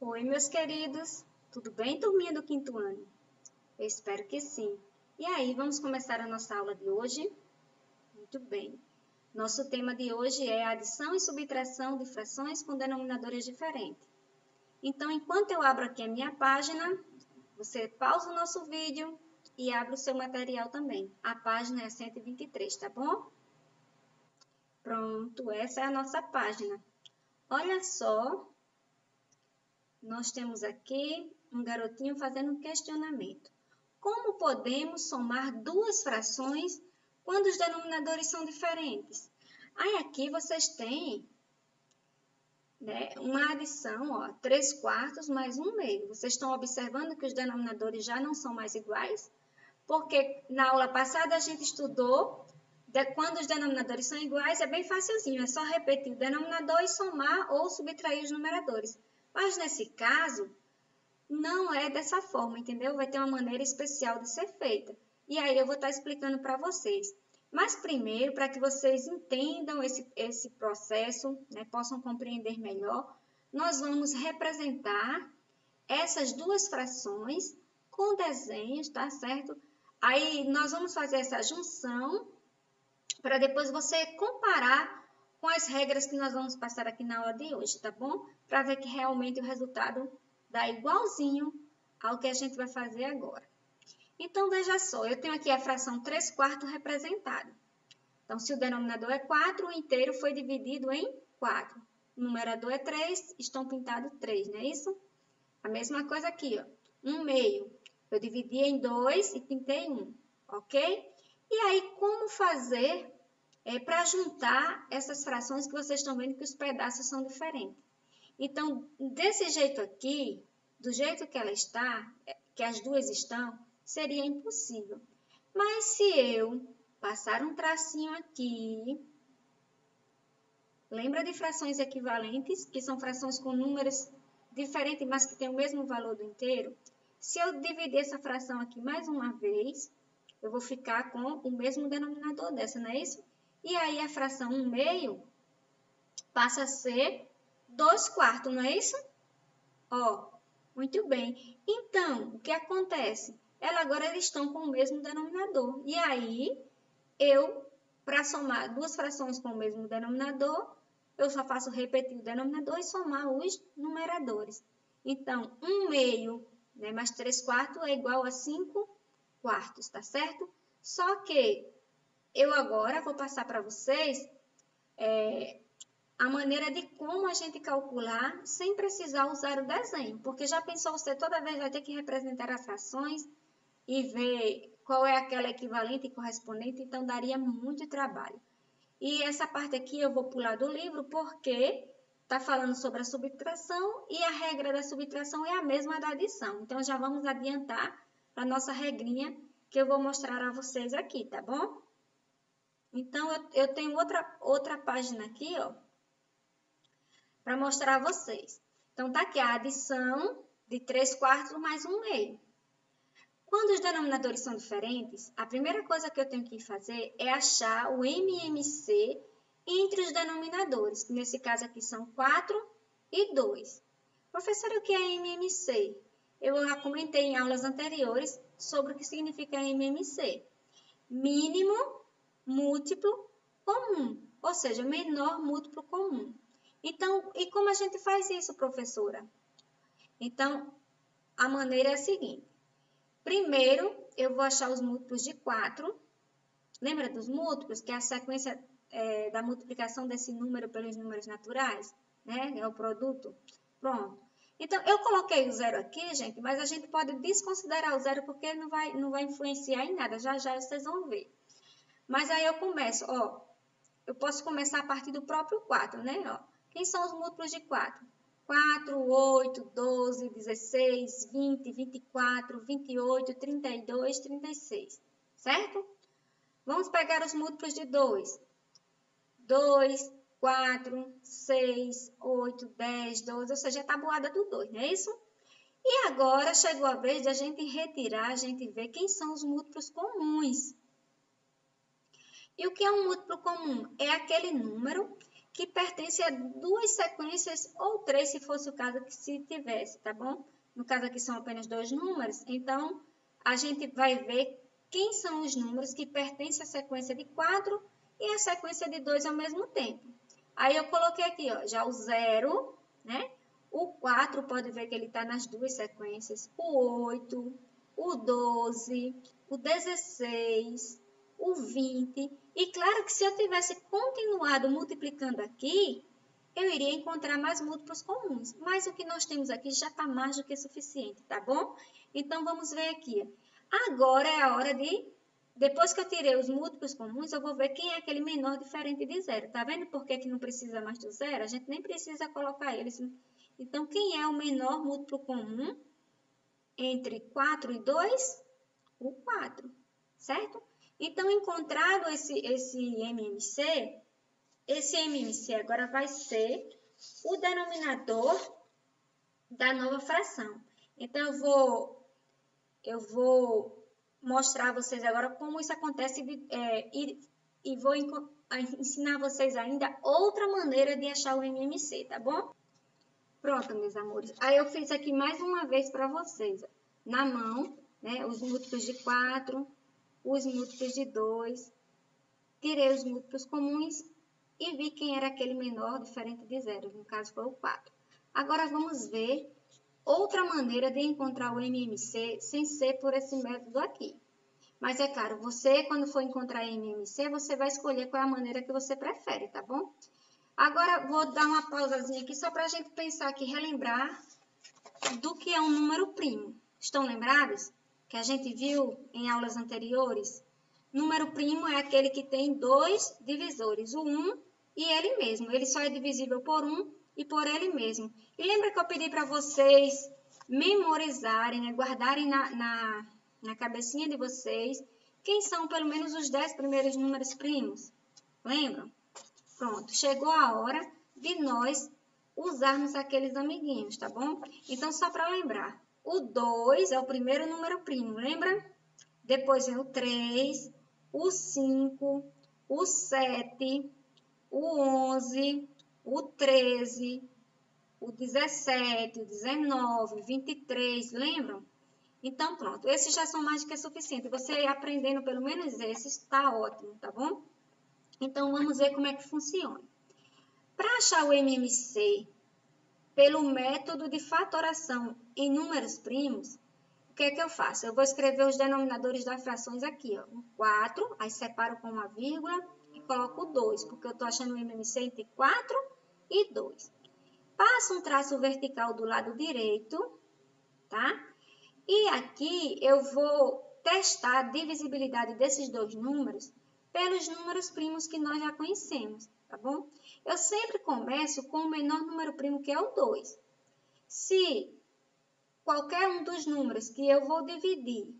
Oi, meus queridos, tudo bem, turminha do quinto ano? Eu espero que sim. E aí, vamos começar a nossa aula de hoje? Muito bem. Nosso tema de hoje é adição e subtração de frações com denominadores diferentes. Então, enquanto eu abro aqui a minha página, você pausa o nosso vídeo e abre o seu material também. A página é 123, tá bom? Pronto, essa é a nossa página. Olha só. Nós temos aqui um garotinho fazendo um questionamento. Como podemos somar duas frações quando os denominadores são diferentes? Aí aqui vocês têm, uma adição, ó, 3/4 mais 1/2. Vocês estão observando que os denominadores já não são mais iguais? Porque na aula passada a gente estudou quando os denominadores são iguais, é bem facilzinho, é só repetir o denominador e somar ou subtrair os numeradores. Mas nesse caso, não é dessa forma, entendeu? Vai ter uma maneira especial de ser feita. E aí eu vou estar explicando para vocês. Mas primeiro, para que vocês entendam esse processo, possam compreender melhor, nós vamos representar essas duas frações com desenhos, tá certo? Aí nós vamos fazer essa junção para depois você comparar com as regras que nós vamos passar aqui na aula de hoje, tá bom? Para ver que realmente o resultado dá igualzinho ao que a gente vai fazer agora. Então, veja só, eu tenho aqui a fração 3/4 representada. Então, se o denominador é 4, o inteiro foi dividido em 4. O numerador é 3, estão pintados 3, não é isso? A mesma coisa aqui, ó. 1/2. Eu dividi em 2 e pintei 1, ok? E aí, como fazer para juntar essas frações que vocês estão vendo que os pedaços são diferentes? Então, desse jeito aqui, do jeito que ela está, que as duas estão, seria impossível. Mas se eu passar um tracinho aqui, lembra de frações equivalentes, que são frações com números diferentes, mas que têm o mesmo valor do inteiro? Se eu dividir essa fração aqui mais uma vez, eu vou ficar com o mesmo denominador dessa, não é isso? E aí a fração 1/2 passa a ser 2/4, não é isso? Ó, muito bem. Então, o que acontece? Agora eles estão com o mesmo denominador. E aí, para somar duas frações com o mesmo denominador, eu só faço repetir o denominador e somar os numeradores. Então, 1/2, mais 3/4 é igual a 5/4, tá certo? Só que eu agora vou passar para vocês a maneira de como a gente calcular sem precisar usar o desenho. Porque já pensou, você toda vez vai ter que representar as frações e ver qual é aquela equivalente e correspondente, então daria muito trabalho. E essa parte aqui eu vou pular do livro porque está falando sobre a subtração e a regra da subtração é a mesma da adição. Então já vamos adiantar para a nossa regrinha que eu vou mostrar a vocês aqui, tá bom? Então eu tenho outra página aqui, ó, para mostrar a vocês. Então, tá aqui a adição de 3/4 mais 1/2. Quando os denominadores são diferentes, a primeira coisa que eu tenho que fazer é achar o MMC entre os denominadores, que nesse caso aqui são 4 e 2. Professora, o que é MMC? Eu já comentei em aulas anteriores sobre o que significa MMC. Mínimo múltiplo comum, ou seja, menor múltiplo comum. Então, e como a gente faz isso, professora? Então, a maneira é a seguinte. Primeiro, eu vou achar os múltiplos de 4. Lembra dos múltiplos, que é a sequência da multiplicação desse número pelos números naturais? Né? É o produto. Pronto. Então, eu coloquei o zero aqui, gente, mas a gente pode desconsiderar o zero porque não vai influenciar em nada. Já já vocês vão ver. Mas aí eu começo, ó. Eu posso começar a partir do próprio 4, né? Ó. Quem são os múltiplos de 4? 4, 8, 12, 16, 20, 24, 28, 32, 36, certo? Vamos pegar os múltiplos de 2. 2, 4, 6, 8, 10, 12, ou seja, a tabuada do 2, não é isso? E agora chegou a vez de a gente retirar, a gente ver quem são os múltiplos comuns. E o que é um múltiplo comum? É aquele número que pertence a duas sequências ou três, se fosse o caso que se tivesse, tá bom? No caso aqui são apenas dois números, então a gente vai ver quem são os números que pertencem à sequência de 4 e à sequência de 2 ao mesmo tempo. Aí eu coloquei aqui, ó, já o 0, né? O 4, pode ver que ele está nas duas sequências. O 8, o 12, o 16, o 20. E claro que se eu tivesse continuado multiplicando aqui, eu iria encontrar mais múltiplos comuns. Mas o que nós temos aqui já está mais do que suficiente, tá bom? Então, vamos ver aqui. Agora é a hora de... Depois que eu tirei os múltiplos comuns, eu vou ver quem é aquele menor diferente de zero. Tá vendo por que não precisa mais do zero? A gente nem precisa colocar eles. Então, quem é o menor múltiplo comum entre 4 e 2? O 4, certo? Então, encontrado esse MMC, esse MMC agora vai ser o denominador da nova fração. Então, eu vou mostrar a vocês agora como isso acontece e vou ensinar vocês ainda outra maneira de achar o MMC, tá bom? Pronto, meus amores. Aí eu fiz aqui mais uma vez para vocês, ó, na mão, né, os múltiplos de 4, os múltiplos de 2, tirei os múltiplos comuns e vi quem era aquele menor diferente de zero, no caso foi o 4. Agora vamos ver outra maneira de encontrar o MMC sem ser por esse método aqui. Mas é claro, você quando for encontrar MMC, você vai escolher qual é a maneira que você prefere, tá bom? Agora vou dar uma pausazinha aqui só para a gente pensar aqui, relembrar do que é um número primo. Estão lembrados? Que a gente viu em aulas anteriores? Número primo é aquele que tem dois divisores, o 1 e ele mesmo. Ele só é divisível por 1 e por ele mesmo. E lembra que eu pedi para vocês memorizarem, né, guardarem na cabecinha de vocês quem são pelo menos os 10 primeiros números primos? Lembram? Pronto, chegou a hora de nós usarmos aqueles amiguinhos, tá bom? Então, só para lembrar, o 2 é o primeiro número primo, lembra? Depois vem o 3, o 5, o 7, o 11, o 13, o 17, o 19, o 23, lembram? Então, pronto, esses já são mais do que suficiente. Você aprendendo pelo menos esses, tá ótimo, tá bom? Então, vamos ver como é que funciona. Para achar o MMC pelo método de fatoração em números primos, o que é que eu faço? Eu vou escrever os denominadores das frações aqui, ó. 4, aí separo com uma vírgula e coloco 2, porque eu estou achando o MMC entre 4 e 2. Passo um traço vertical do lado direito, tá? E aqui eu vou testar a divisibilidade desses dois números pelos números primos que nós já conhecemos, tá bom? Eu sempre começo com o menor número primo, que é o 2. Se qualquer um dos números que eu vou dividir,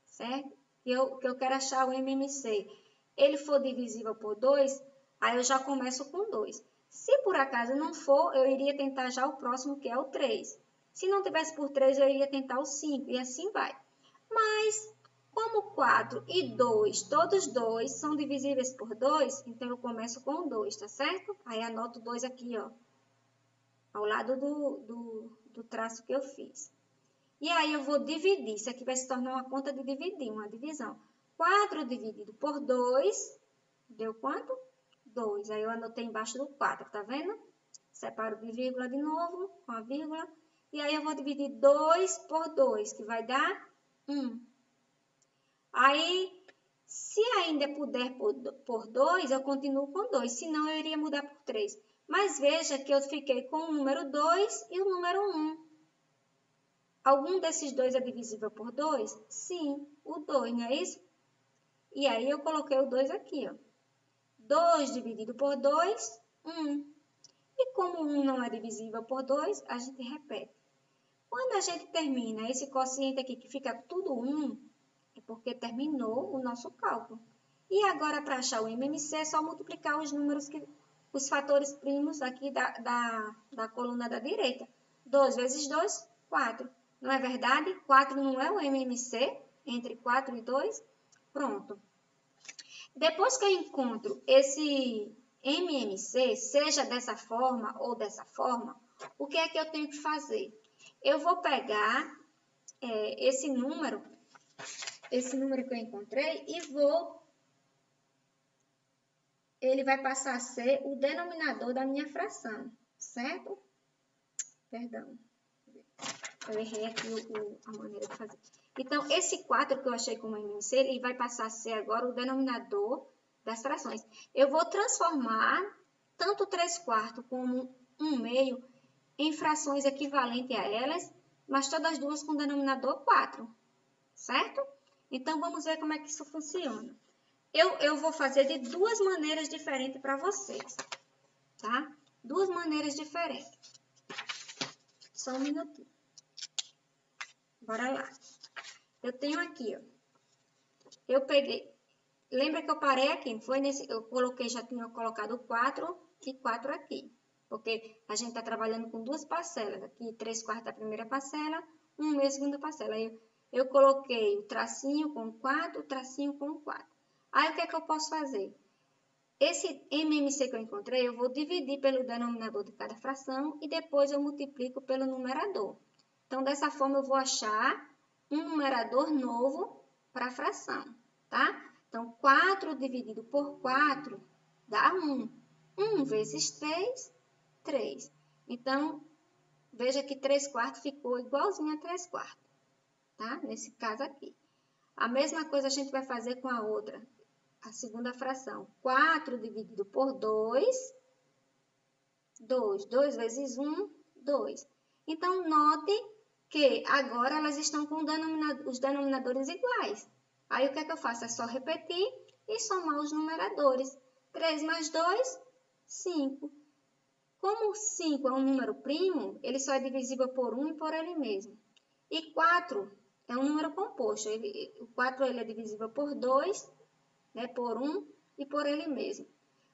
certo? Que eu quero achar o MMC, ele for divisível por 2, aí eu já começo com 2. Se por acaso não for, eu iria tentar já o próximo, que é o 3. Se não tivesse por 3, eu iria tentar o 5, e assim vai. Mas, como 4 e 2, todos dois são divisíveis por 2, então eu começo com o 2, tá certo? Aí anoto 2 aqui, ó, ao lado do traço que eu fiz. E aí eu vou dividir, isso aqui vai se tornar uma conta de dividir, uma divisão. 4 dividido por 2, deu quanto? 2. Aí eu anotei embaixo do 4, tá vendo? Separo de vírgula de novo, com a vírgula. E aí eu vou dividir 2 por 2, que vai dar 1. Aí, se ainda puder por 2, eu continuo com 2, senão eu iria mudar por 3. Mas veja que eu fiquei com o número 2 e o número 1. Algum desses dois é divisível por 2? Sim, o 2, não é isso? E aí eu coloquei o 2 aqui, ó. 2 dividido por 2, 1. E como 1 não é divisível por 2, a gente repete. Quando a gente termina esse quociente aqui, que fica tudo 1, é porque terminou o nosso cálculo. E agora, para achar o MMC, é só multiplicar os números, os fatores primos aqui da coluna da direita. 2 vezes 2, 4. Não é verdade? 4 não é o MMC entre 4 e 2? Pronto. Depois que eu encontro esse MMC, seja dessa forma ou dessa forma, o que é que eu tenho que fazer? Eu vou pegar esse número que eu encontrei e ele vai passar a ser o denominador da minha fração, certo? Perdão, eu errei aqui a maneira de fazer. Então, esse 4 que eu achei como MMC, ele vai passar a ser agora o denominador das frações. Eu vou transformar tanto 3/4 como 1/2 em frações equivalentes a elas, mas todas duas com denominador 4, certo? Então, vamos ver como é que isso funciona. Eu vou fazer de duas maneiras diferentes para vocês, tá? Duas maneiras diferentes. Só um minutinho. Bora lá. Eu tenho aqui, ó. Eu peguei... Lembra que eu parei aqui? Foi nesse... Eu coloquei, já tinha colocado 4 e 4 aqui. Porque a gente está trabalhando com duas parcelas. Aqui, 3/4 da primeira parcela, 1/2 da segunda parcela. Aí eu coloquei o tracinho com 4, o tracinho com 4. Aí, o que é que eu posso fazer? Esse MMC que eu encontrei, eu vou dividir pelo denominador de cada fração e depois eu multiplico pelo numerador. Então, dessa forma, eu vou achar um numerador novo para a fração, tá? Então, 4 dividido por 4 dá 1. 1 vezes 3, 3. Então, veja que 3/4 ficou igualzinho a 3/4, tá? Nesse caso aqui. A mesma coisa a gente vai fazer com a outra, a segunda fração. 4 dividido por 2, 2. 2 vezes 1, 2. Então, note que agora elas estão com os denominadores iguais. Aí, o que é que eu faço? É só repetir e somar os numeradores. 3 mais 2, 5. Como 5 é um número primo, ele só é divisível por 1 e por ele mesmo. E 4 é um número composto. O 4 ele é divisível por 2, né, por 1 e por ele mesmo.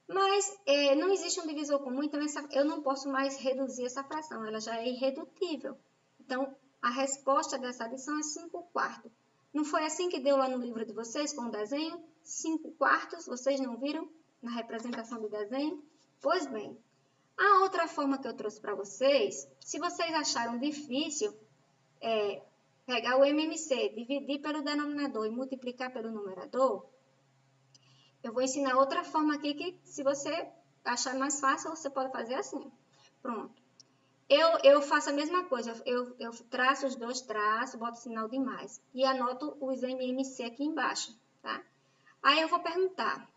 Mas não existe um divisor comum, então eu não posso mais reduzir essa fração, ela já é irredutível. Então, a resposta dessa adição é 5/4. Não foi assim que deu lá no livro de vocês, com o desenho? 5/4, vocês não viram na representação do desenho? Pois bem, a outra forma que eu trouxe para vocês, se vocês acharam difícil pegar o MMC, dividir pelo denominador e multiplicar pelo numerador, eu vou ensinar outra forma aqui que, se você achar mais fácil, você pode fazer assim. Pronto. Eu faço a mesma coisa. Eu traço os dois traços, boto o sinal de mais. E anoto os MMC aqui embaixo, tá? Aí eu vou perguntar.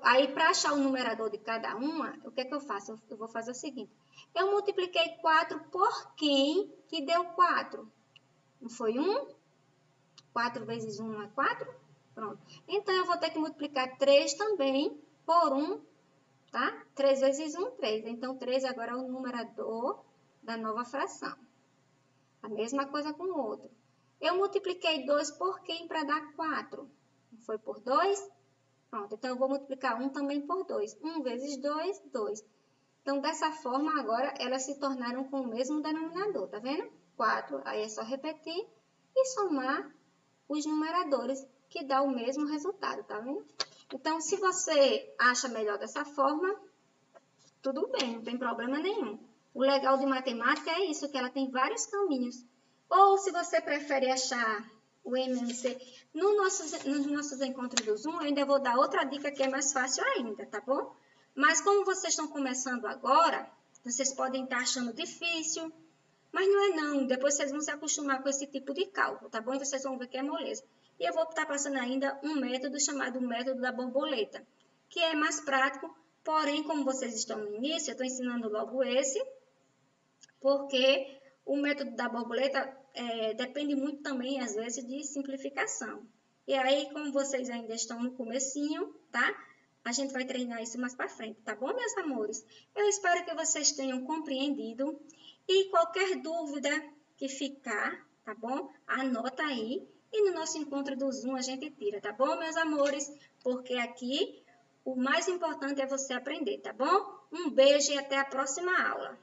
Aí, para achar o numerador de cada uma, o que é que eu faço? Eu vou fazer o seguinte. Eu multipliquei 4 por quem que deu 4? Não foi 1? 4 vezes 1 não é 4? Pronto. Então, eu vou ter que multiplicar 3 também por 1, tá? 3 vezes 1, 3. Então, 3 agora é o numerador da nova fração. A mesma coisa com o outro. Eu multipliquei 2 por quem para dar 4? Não foi por 2? Pronto. Então, eu vou multiplicar 1 também por 2. 1 vezes 2, 2. Então, dessa forma, agora, elas se tornaram com o mesmo denominador, tá vendo? 4, aí é só repetir e somar os numeradores, que dá o mesmo resultado, tá vendo? Então, se você acha melhor dessa forma, tudo bem, não tem problema nenhum. O legal de matemática é isso, que ela tem vários caminhos. Ou, se você prefere achar o MMC nos nossos encontros do Zoom, eu ainda vou dar outra dica que é mais fácil ainda, tá bom? Mas como vocês estão começando agora, vocês podem estar achando difícil, mas não é não. Depois vocês vão se acostumar com esse tipo de cálculo, tá bom? E vocês vão ver que é moleza. E eu vou estar passando ainda um método chamado método da borboleta, que é mais prático, porém, como vocês estão no início, eu estou ensinando logo esse, porque o método da borboleta depende muito também, às vezes, de simplificação. E aí, como vocês ainda estão no comecinho, tá? A gente vai treinar isso mais para frente, tá bom, meus amores? Eu espero que vocês tenham compreendido. E qualquer dúvida que ficar, tá bom? Anota aí. E no nosso encontro do Zoom a gente tira, tá bom, meus amores? Porque aqui o mais importante é você aprender, tá bom? Um beijo e até a próxima aula.